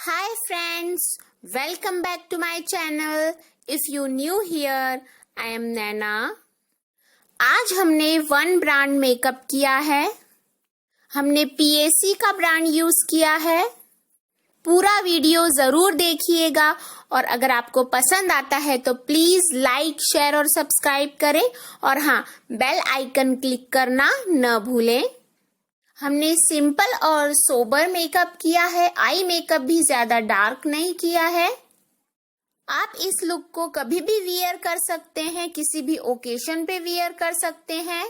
Hi friends, welcome back to my channel. If you new here, I am Naina. आज हमने one brand makeup किया है. हमने PAC का ब्रांड यूज किया है. पूरा वीडियो जरूर देखिएगा और अगर आपको पसंद आता है तो प्लीज लाइक, शेयर और सब्सक्राइब करें और हाँ, बेल आइकन क्लिक करना न भूलें. हमने सिंपल और सोबर मेकअप किया है. आई मेकअप भी ज्यादा डार्क नहीं किया है. आप इस लुक को कभी भी वियर कर सकते हैं, किसी भी ओकेशन पे वियर कर सकते हैं.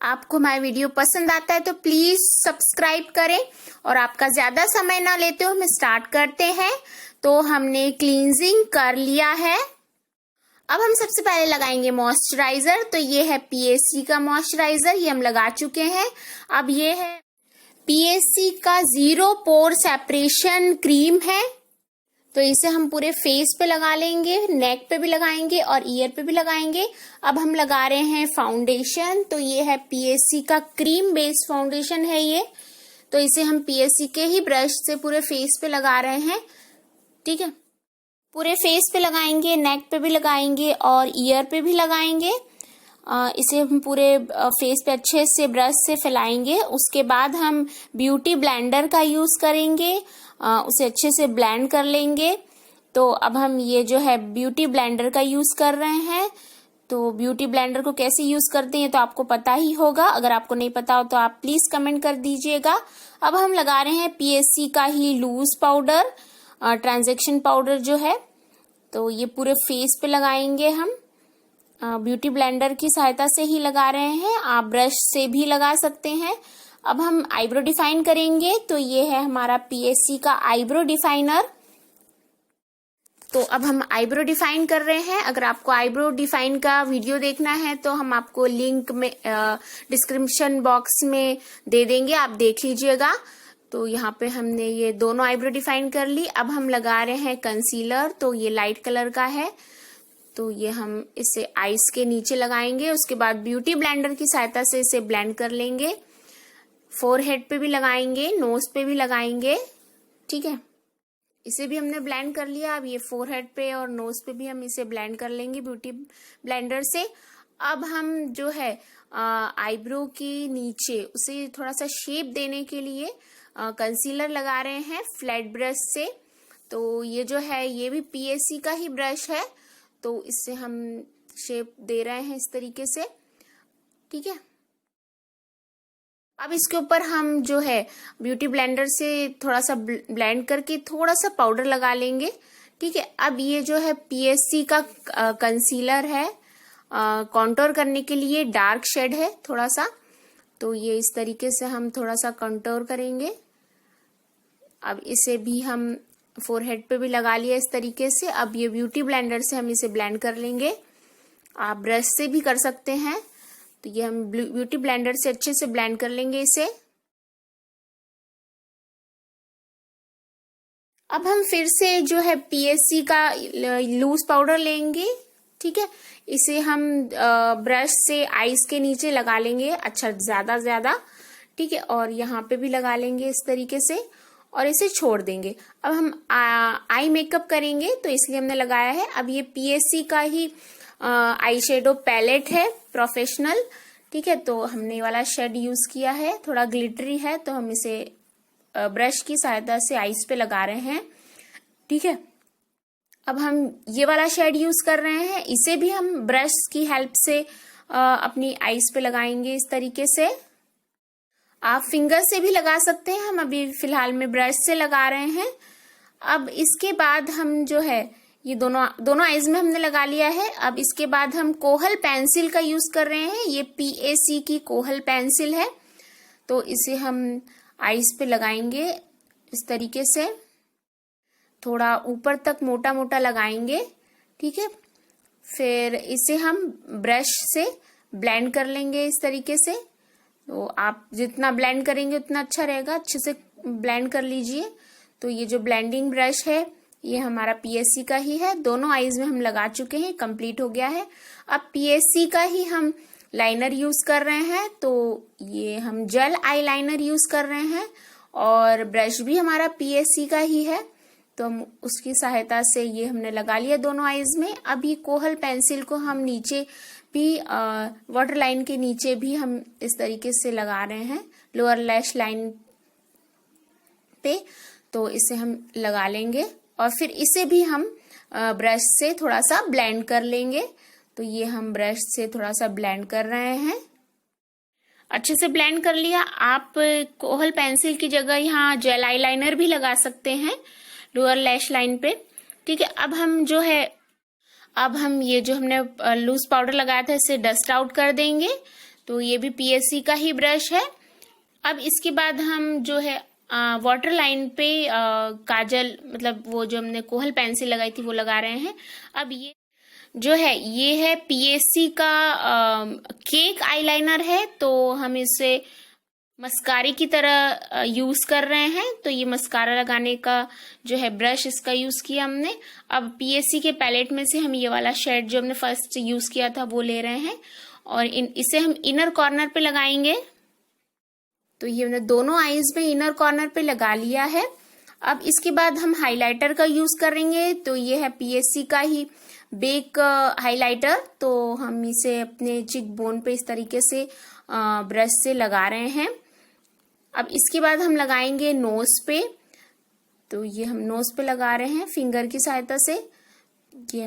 आपको हमारा वीडियो पसंद आता है तो प्लीज सब्सक्राइब करें और आपका ज्यादा समय ना लेते हुए हम स्टार्ट करते हैं. तो हमने क्लींजिंग कर लिया है. अब हम सबसे पहले लगाएंगे मॉइस्चराइजर. तो ये है PAC का मॉइस्चराइजर, ये हम लगा चुके हैं. अब ये है PAC का 0 पोर सेपरेशन क्रीम है. तो इसे हम पूरे फेस पे लगा लेंगे, नेक पे भी लगाएंगे और ईयर पे भी लगाएंगे. अब हम लगा रहे हैं फाउंडेशन. तो ये है PAC का क्रीम बेस्ड फाउंडेशन है ये. तो इसे हम PAC के ही ब्रश से पूरे फेस पे लगा रहे हैं. ठीक है, पूरे फेस पे लगाएंगे, नेक पे भी लगाएंगे और ईयर पे भी लगाएंगे. इसे हम पूरे फेस पे अच्छे से ब्रश से फैलाएंगे. उसके बाद हम ब्यूटी ब्लेंडर का यूज करेंगे, उसे अच्छे से ब्लेंड कर लेंगे. तो अब हम ये जो है ब्यूटी ब्लेंडर का यूज कर रहे हैं. तो ब्यूटी ब्लेंडर को कैसे यूज करते हैं तो आपको पता ही होगा. अगर आपको नहीं पता हो तो आप प्लीज कमेंट कर दीजिएगा. अब हम लगा रहे हैं PAC का ही लूज पाउडर, ट्रांजैक्शन पाउडर जो है. तो ये पूरे फेस पे लगाएंगे हम. ब्यूटी ब्लेंडर की सहायता से ही लगा रहे हैं, आप ब्रश से भी लगा सकते हैं. अब हम आईब्रो डिफाइन करेंगे. तो ये है हमारा PAC का आईब्रो डिफाइनर. तो अब हम आईब्रो डिफाइन कर रहे हैं. अगर आपको आईब्रो डिफाइन का वीडियो देखना है तो हम आपको लिंक में डिस्क्रिप्शन बॉक्स में दे देंगे, आप देख लीजिएगा. तो यहाँ पे हमने ये दोनों आईब्रो डिफाइन कर ली. अब हम लगा रहे हैं कंसीलर. तो ये लाइट कलर का है. तो ये हम इसे आईज के नीचे लगाएंगे. उसके बाद ब्यूटी ब्लेंडर की सहायता से इसे ब्लेंड कर लेंगे. फोरहेड पे भी लगाएंगे, नोज पे भी लगाएंगे. ठीक है, इसे भी हमने ब्लेंड कर लिया. अब ये फोरहेड पे और नोज पे भी हम इसे ब्लेंड कर लेंगे ब्यूटी ब्लेंडर से. अब हम जो है आईब्रो के नीचे उसे थोड़ा सा शेप देने के लिए कंसीलर लगा रहे हैं फ्लैट ब्रश से. तो ये जो है ये भी PAC का ही ब्रश है. तो इससे हम शेप दे रहे हैं इस तरीके से. ठीक है, अब इसके ऊपर हम जो है ब्यूटी ब्लेंडर से थोड़ा सा ब्लेंड करके थोड़ा सा पाउडर लगा लेंगे. ठीक है, अब ये जो है PAC का कंसीलर है, कॉन्टोर करने के लिए डार्क शेड है थोड़ा सा. तो ये इस तरीके से हम थोड़ा सा कंटोर करेंगे. अब इसे भी हम फोरहेड पे भी लगा लिया इस तरीके से. अब ये ब्यूटी ब्लेंडर से हम इसे ब्लेंड कर लेंगे. आप ब्रश से भी कर सकते हैं. तो ये हम ब्यूटी ब्लेंडर से अच्छे से ब्लेंड कर लेंगे इसे. अब हम फिर से जो है PAC का लूज पाउडर लेंगे. ठीक है, इसे हम ब्रश से आईज के नीचे लगा लेंगे, अच्छा ज्यादा. ठीक है, और यहाँ पे भी लगा लेंगे इस तरीके से और इसे छोड़ देंगे. अब हम आई मेकअप करेंगे तो इसलिए हमने लगाया है. अब ये PAC का ही आई शेडो पैलेट है प्रोफेशनल. ठीक है, तो हमने ये वाला शेड यूज किया है, थोड़ा ग्लिटरी है. तो हम इसे ब्रश की सहायता से आईज पे लगा रहे हैं. ठीक है, अब हम ये वाला शेड यूज कर रहे हैं. इसे भी हम ब्रश की हेल्प से अपनी आईज पे लगाएंगे इस तरीके से. आप फिंगर से भी लगा सकते हैं, हम अभी फिलहाल में ब्रश से लगा रहे हैं. अब इसके बाद हम जो है ये दोनों आईज में हमने लगा लिया है. अब इसके बाद हम कोहल पेंसिल का यूज कर रहे हैं. ये PAC की कोहल पेंसिल है. तो इसे हम आईज पे लगाएंगे इस तरीके से, थोड़ा ऊपर तक मोटा मोटा लगाएंगे. ठीक है, फिर इसे हम ब्रश से ब्लेंड कर लेंगे इस तरीके से. तो आप जितना ब्लेंड करेंगे उतना अच्छा रहेगा, अच्छे से ब्लेंड कर लीजिए. तो ये जो ब्लेंडिंग ब्रश है ये हमारा PAC का ही है. दोनों आईज में हम लगा चुके हैं, कंप्लीट हो गया है. अब PAC का ही हम लाइनर यूज कर रहे हैं. तो ये हम जेल आई लाइनर यूज कर रहे हैं और ब्रश भी हमारा पीएससी का ही है, तो हम उसकी सहायता से ये हमने लगा लिया दोनों आईज में। अब ये कोहल पेंसिल को हम नीचे भी वाटर लाइन के नीचे भी हम इस तरीके से लगा रहे हैं, लोअर लैश लाइन पे, तो इसे हम लगा लेंगे और फिर इसे भी हम ब्रश से थोड़ा सा ब्लेंड कर लेंगे। तो ये हम ब्रश से थोड़ा सा ब्लेंड कर रहे हैं। अच्छे से ब्लेंड कर लिया। आप कोहल पेंसिल की जगह यहाँ जेल आईलाइनर भी लगा सकते हैं लोअर लैश लाइन पे। ठीक है, अब हम ये जो हमने लूज पाउडर लगाया था इसे डस्ट आउट कर देंगे। तो ये भी पीएससी का ही ब्रश है। अब इसके बाद हम जो है वाटर लाइन पे काजल, मतलब वो जो हमने कोहल पेंसिल लगाई थी वो लगा रहे हैं। अब ये जो है ये है पीएससी का केक आईलाइनर है, तो हम इसे मस्कारे की तरह यूज कर रहे हैं। तो ये मस्कारा लगाने का जो है ब्रश इसका यूज किया हमने। अब पीएससी के पैलेट में से हम ये वाला शेड जो हमने फर्स्ट यूज किया था वो ले रहे हैं और इसे हम इनर कॉर्नर पे लगाएंगे। तो ये हमने दोनों आईज में इनर कॉर्नर पे लगा लिया है। अब इसके बाद हम हाइलाइटर का यूज करेंगे। तो ये है पीएससी का ही बेक हाइलाइटर। तो हम इसे अपने चिक बोन पे इस तरीके से ब्रश से लगा रहे हैं। अब इसके बाद हम लगाएंगे नोज पे। तो ये हम नोज पे लगा रहे हैं फिंगर की सहायता से। ये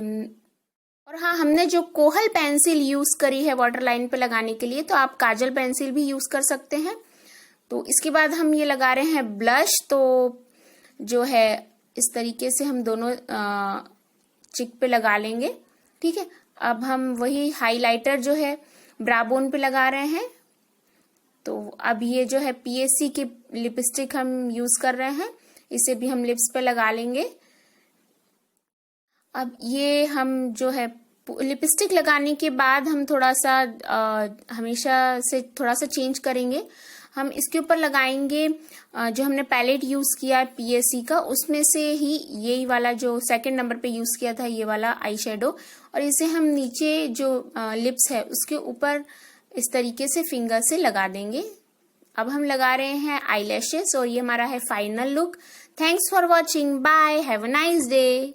और हाँ, हमने जो कोहल पेंसिल यूज करी है वाटर लाइन पे लगाने के लिए, तो आप काजल पेंसिल भी यूज कर सकते हैं। तो इसके बाद हम ये लगा रहे हैं ब्लश। तो जो है इस तरीके से हम दोनों चिक पे लगा लेंगे। ठीक है, अब हम वही हाइलाइटर जो है ब्राबोन पे लगा रहे हैं। तो अब ये जो है पीएससी की लिपस्टिक हम यूज कर रहे हैं, इसे भी हम लिप्स पे लगा लेंगे। अब ये हम जो है लिपस्टिक लगाने के बाद हम थोड़ा सा हमेशा से थोड़ा सा चेंज करेंगे। हम इसके ऊपर लगाएंगे जो हमने पैलेट यूज किया है पीएससी का, उसमें से ही यही वाला जो सेकंड नंबर पे यूज किया था ये वाला आई शेडो, और इसे हम नीचे जो लिप्स है उसके ऊपर इस तरीके से फिंगर से लगा देंगे। अब हम लगा रहे हैं आई लैशेस और ये हमारा है final look. Thanks for watching, bye, have a nice day.